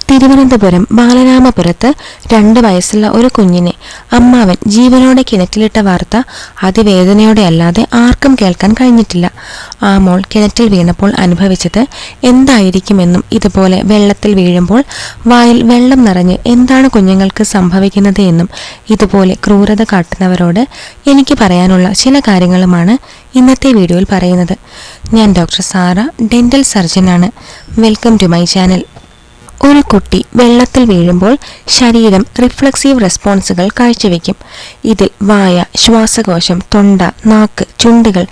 തിരുവനന്തപുരം ബാലരാമപുരത്ത് 2 വയസ്സുള്ള ഒരു കുഞ്ഞിനെ അമ്മാവൻ ജീവനോടെ കിണറ്റിലിട്ട വാർത്ത അതിവേദനയോടെ അല്ലാതെ ആർക്കും കേൾക്കാൻ കഴിഞ്ഞിട്ടില്ല. ആ മോൾ കിണറ്റിൽ വീണപ്പോൾ അനുഭവിച്ചത് എന്തായിരിക്കുമെന്നും ഇതുപോലെ വെള്ളത്തിൽ വീഴുമ്പോൾ വായിൽ വെള്ളം നിറഞ്ഞ് എന്താണ് കുഞ്ഞുങ്ങൾക്ക് സംഭവിക്കുന്നത് എന്നും ഇതുപോലെ ക്രൂരത കാട്ടുന്നവരോട് എനിക്ക് പറയാനുള്ള ചില കാര്യങ്ങളുമാണ് ഇന്നത്തെ വീഡിയോയിൽ പറയുന്നത്. ഞാൻ ഡോക്ടർ സാറ, ഡെന്റൽ സർജനാണ്. Welcome to my channel. ഒരു കുട്ടി വെള്ളത്തിൽ വീഴുമ്പോൾ ശരീരം റിഫ്ലക്സീവ് റെസ്പോൺസുകൾ കാഴ്ചവെക്കും. ഇതിൽ വായ, ശ്വാസകോശം, തൊണ്ട, നാക്ക്, ചുണ്ടുകൾ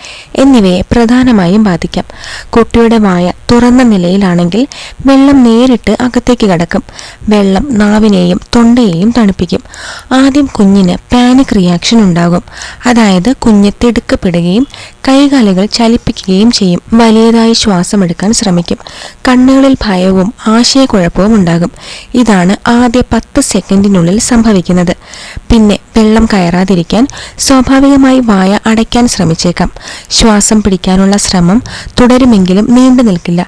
എന്നിവയെ പ്രധാനമായും ബാധിക്കാം. കുട്ടിയുടെ വായ തുറന്ന നിലയിലാണെങ്കിൽ വെള്ളം നേരിട്ട് അകത്തേക്ക് കടക്കും. വെള്ളം നാവിനെയും തൊണ്ടയെയും തണുപ്പിക്കും. ആദ്യം കുഞ്ഞിന് പാനിക് റിയാക്ഷൻ ഉണ്ടാകും. അതായത് കുഞ്ഞ് തിടുക്കപ്പെടുകയും കൈകാലുകൾ ചലിപ്പിക്കുകയും ചെയ്യും. വലിയതായി ശ്വാസമെടുക്കാൻ ശ്രമിക്കും. കണ്ണുകളിൽ ഭയവും ആശയക്കുഴപ്പവും ഉണ്ടാകും. ഇതാണ് ആദ്യ 10 സെക്കൻഡിനുള്ളിൽ സംഭവിക്കുന്നത്. പിന്നെ വെള്ളം കയറാതിരിക്കാൻ സ്വാഭാവികമായി വായ അടയ്ക്കാൻ ശ്രമിച്ചേക്കാം. ശ്വാസം പിടിക്കാനുള്ള ശ്രമം തുടരുമെങ്കിലും നീണ്ടു നിൽക്കില്ല.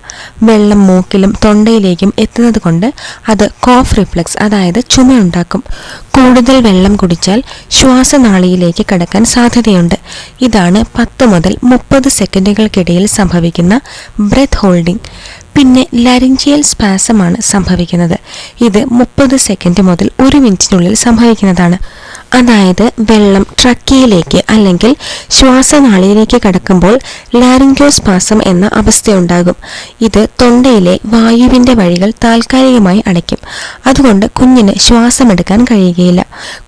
വെള്ളം മൂക്കിലും തൊണ്ടയിലേക്കും എത്തുന്നത് കൊണ്ട് അത് കോഫ് റിഫ്ലക്സ്, അതായത് ചുമയുണ്ടാക്കും. കൂടുതൽ വെള്ളം കുടിച്ചാൽ ശ്വാസനാളിയിലേക്ക് കടക്കാൻ സാധ്യതയുണ്ട്. ഇതാണ് 10 മുതൽ 30 സെക്കൻഡുകൾക്കിടയിൽ സംഭവിക്കുന്ന ബ്രെത്ത് ഹോൾഡിംഗ്. പിന്നെ ലാരിഞ്ചിയൽ സ്പാസമാണ് സംഭവിക്കുന്നത്. ഇത് 30 സെക്കൻഡ് മുതൽ 1 മിനിറ്റിനുള്ളിൽ സംഭവിക്കുന്നതാണ്. അതായത് വെള്ളം ട്രക്കിയയിലേക്ക് അല്ലെങ്കിൽ ശ്വാസനാളിയിലേക്ക് കടക്കുമ്പോൾ ലാരിഞ്ചോസ്പാസം എന്ന അവസ്ഥയുണ്ടാകും. ഇത് തൊണ്ടയിലെ വായുവിന്റെ വഴികൾ താൽക്കാലികമായി അടയ്ക്കും. അതുകൊണ്ട് കുഞ്ഞിന് ശ്വാസമെടുക്കാൻ കഴിയുകയില്ല.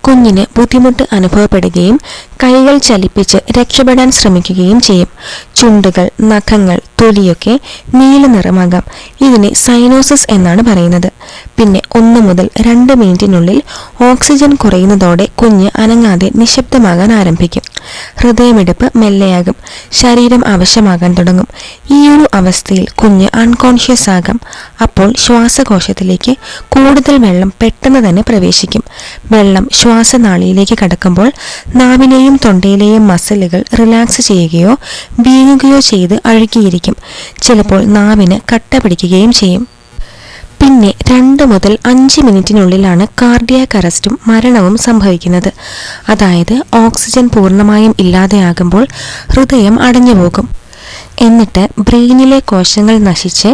കുഞ്ഞിന് ബുദ്ധിമുട്ട് അനുഭവപ്പെടുകയും കൈകൾ ചലിപ്പിച്ച് രക്ഷപ്പെടാൻ ശ്രമിക്കുകയും ചെയ്യും. ചുണ്ടുകൾ, നഖങ്ങൾ, തൊലിയൊക്കെ നീല നിറമാകാം. ഇതിനെ സൈനോസിസ് എന്നാണ് പറയുന്നത്. പിന്നെ 1 മുതൽ 2 മിനിറ്റിനുള്ളിൽ ഓക്സിജൻ കുറയുന്നതോടെ കുഞ്ഞ് അനങ്ങാതെ നിശബ്ദമാകാൻ ആരംഭിക്കും. ഹൃദയമിടിപ്പ് മെല്ലെയാകും. ശരീരം അവശമാകാൻ തുടങ്ങും. ഈ ഒരു അവസ്ഥയിൽ കുഞ്ഞ് അൺകോൺഷ്യസ് ആകാം. അപ്പോൾ ശ്വാസകോശത്തിലേക്ക് കൂടുതൽ വെള്ളം പെട്ടെന്ന് തന്നെ പ്രവേശിക്കും. വെള്ളം ശ്വാസനാളിയിലേക്ക് കടക്കുമ്പോൾ നാവിലെയും തൊണ്ടയിലെയും മസിലുകൾ റിലാക്സ് ചെയ്യുകയോ വീങ്ങുകയോ ചെയ്ത് അഴുകിയിരിക്കും. ചിലപ്പോൾ നാവിന് കട്ട പിടിക്കുകയും ചെയ്യും. പിന്നെ 2 മുതൽ 5 മിനിറ്റിനുള്ളിലാണ് കാർഡിയാക് അറസ്റ്റും മരണവും സംഭവിക്കുന്നത്. അതായത് ഓക്സിജൻ പൂർണ്ണമായും ഇല്ലാതെയാകുമ്പോൾ ഹൃദയം അടഞ്ഞുപോകും. എന്നിട്ട് ബ്രെയിനിലെ കോശങ്ങൾ നശിച്ച്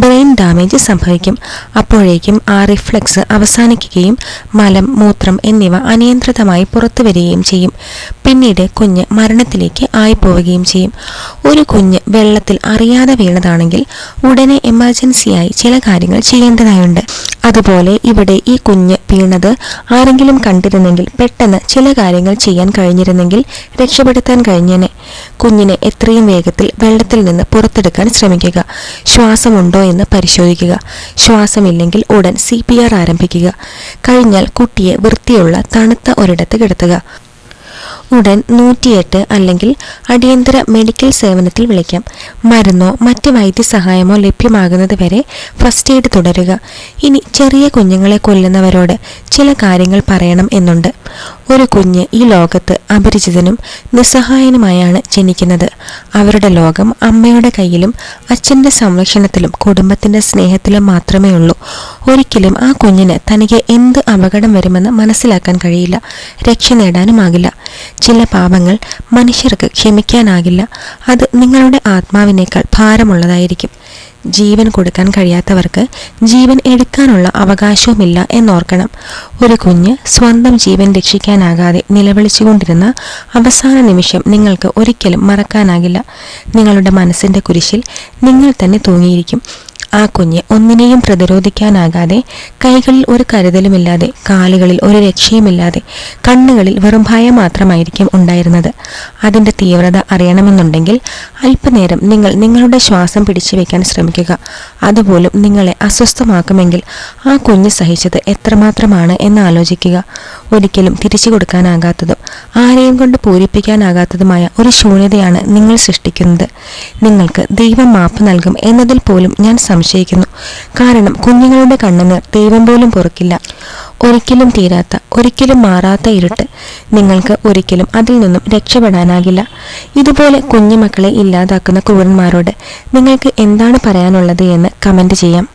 ബ്രെയിൻ ഡാമേജ് സംഭവിക്കും. അപ്പോഴേക്കും ആ റിഫ്ലക്സ് അവസാനിക്കുകയും മലം, മൂത്രം എന്നിവ അനിയന്ത്രിതമായി പുറത്തു വരികയും ചെയ്യും. പിന്നീട് കുഞ്ഞ് മരണത്തിലേക്ക് ആയിപ്പോവുകയും ചെയ്യും. ഒരു കുഞ്ഞ് വെള്ളത്തിൽ അറിയാതെ വീണതാണെങ്കിൽ ഉടനെ എമർജൻസിയായി ചില കാര്യങ്ങൾ ചെയ്യേണ്ടതായുണ്ട്. അതുപോലെ ഇവിടെ ഈ കുഞ്ഞ് വീണത് ആരെങ്കിലും കണ്ടിരുന്നെങ്കിൽ പെട്ടെന്ന് ചില കാര്യങ്ങൾ ചെയ്യാൻ കഴിഞ്ഞിരുന്നെങ്കിൽ രക്ഷപ്പെടുത്താൻ കഴിഞ്ഞേനെ. കുഞ്ഞിനെ എത്രയും വേഗത്തിൽ വെള്ളത്തിൽ നിന്ന് പുറത്തെടുക്കാൻ ശ്രമിക്കുക. ശ്വാസമുണ്ടോ എന്ന് പരിശോധിക്കുക. ശ്വാസമില്ലെങ്കിൽ ഉടൻ CPR ആരംഭിക്കുക. കഴിഞ്ഞാൽ കുട്ടിയെ വൃത്തിയുള്ള തണുത്ത ഒരിടത്ത് കിടത്തുക. ഉടൻ 108 അല്ലെങ്കിൽ അടിയന്തര മെഡിക്കൽ സേവനത്തിൽ വിളിക്കാം. മരുന്നോ മറ്റ് വൈദ്യസഹായമോ ലഭ്യമാകുന്നത് വരെ ഫസ്റ്റ് എയ്ഡ് തുടരുക. ഇനി ചെറിയ കുഞ്ഞുങ്ങളെ കൊല്ലുന്നവരോട് ചില കാര്യങ്ങൾ പറയണം എന്നുണ്ട്. ഒരു കുഞ്ഞ് ഈ ലോകത്ത് അപരിചിതനും നിസ്സഹായനുമായാണ് ജനിക്കുന്നത്. അവരുടെ ലോകം അമ്മയുടെ കയ്യിലും അച്ഛൻ്റെ സംരക്ഷണത്തിലും കുടുംബത്തിൻ്റെ സ്നേഹത്തിലും മാത്രമേ ഉള്ളൂ. ഒരിക്കലും ആ കുഞ്ഞിന് തനിക്ക് എന്ത് അപകടം വരുമെന്ന് മനസ്സിലാക്കാൻ കഴിയില്ല. രക്ഷ നേടാനുമാകില്ല. ചില പാപങ്ങൾ മനുഷ്യർക്ക് ക്ഷമിക്കാനാകില്ല. അത് നിങ്ങളുടെ ആത്മാവിനേക്കാൾ ഭാരമുള്ളതായിരിക്കും. ജീവൻ കൊടുക്കാൻ കഴിയാത്തവർക്ക് ജീവൻ എടുക്കാനുള്ള അവകാശവുമില്ല എന്നോർക്കണം. ഒരു കുഞ്ഞ് സ്വന്തം ജീവൻ രക്ഷിക്കാനാകാതെ നിലവിളിച്ചുകൊണ്ടിരുന്ന അവസാന നിമിഷം നിങ്ങൾക്ക് ഒരിക്കലും മറക്കാനാകില്ല. നിങ്ങളുടെ മനസ്സിൻ്റെ കുരിശിൽ നിങ്ങൾ തന്നെ തൂങ്ങിയിരിക്കും. ആ കുഞ്ഞ് ഒന്നിനെയും പ്രതിരോധിക്കാനാകാതെ, കൈകളിൽ ഒരു കരുതലുമില്ലാതെ, കാലുകളിൽ ഒരു രക്ഷയുമില്ലാതെ, കണ്ണുകളിൽ വെറും ഭയം മാത്രമായിരിക്കും ഉണ്ടായിരുന്നത്. അതിൻ്റെ തീവ്രത അറിയണമെന്നുണ്ടെങ്കിൽ അല്പനേരം നിങ്ങൾ നിങ്ങളുടെ ശ്വാസം പിടിച്ചു വയ്ക്കാൻ ശ്രമിക്കുക. അതുപോലും നിങ്ങളെ അസ്വസ്ഥമാക്കുമെങ്കിൽ ആ കുഞ്ഞ് സഹിച്ചത് എത്രമാത്രമാണ് എന്ന് ആലോചിക്കുക. ഒരിക്കലും തിരിച്ചു കൊടുക്കാനാകാത്തതും ആരെയും കൊണ്ട് പൂരിപ്പിക്കാനാകാത്തതുമായ ഒരു ശൂന്യതയാണ് നിങ്ങൾ സൃഷ്ടിക്കുന്നത്. നിങ്ങൾക്ക് ദൈവം മാപ്പ് നൽകും എന്നതിൽ പോലും ഞാൻ സംശയിക്കുന്നു. കാരണം കുഞ്ഞുങ്ങളുടെ കണ്ണുനീർ ദൈവം പോലും പൊറുക്കില്ല. ഒരിക്കലും തീരാത്ത, ഒരിക്കലും മാറാത്ത ഇരുട്ട്. നിങ്ങൾക്ക് ഒരിക്കലും അതിൽ നിന്നും രക്ഷപ്പെടാനാകില്ല. ഇതുപോലെ കുഞ്ഞുമക്കളെ ഇല്ലാതാക്കുന്ന ക്രൂരന്മാരോട് നിങ്ങൾക്ക് എന്താണ് പറയാനുള്ളത് എന്ന് കമന്റ് ചെയ്യാം.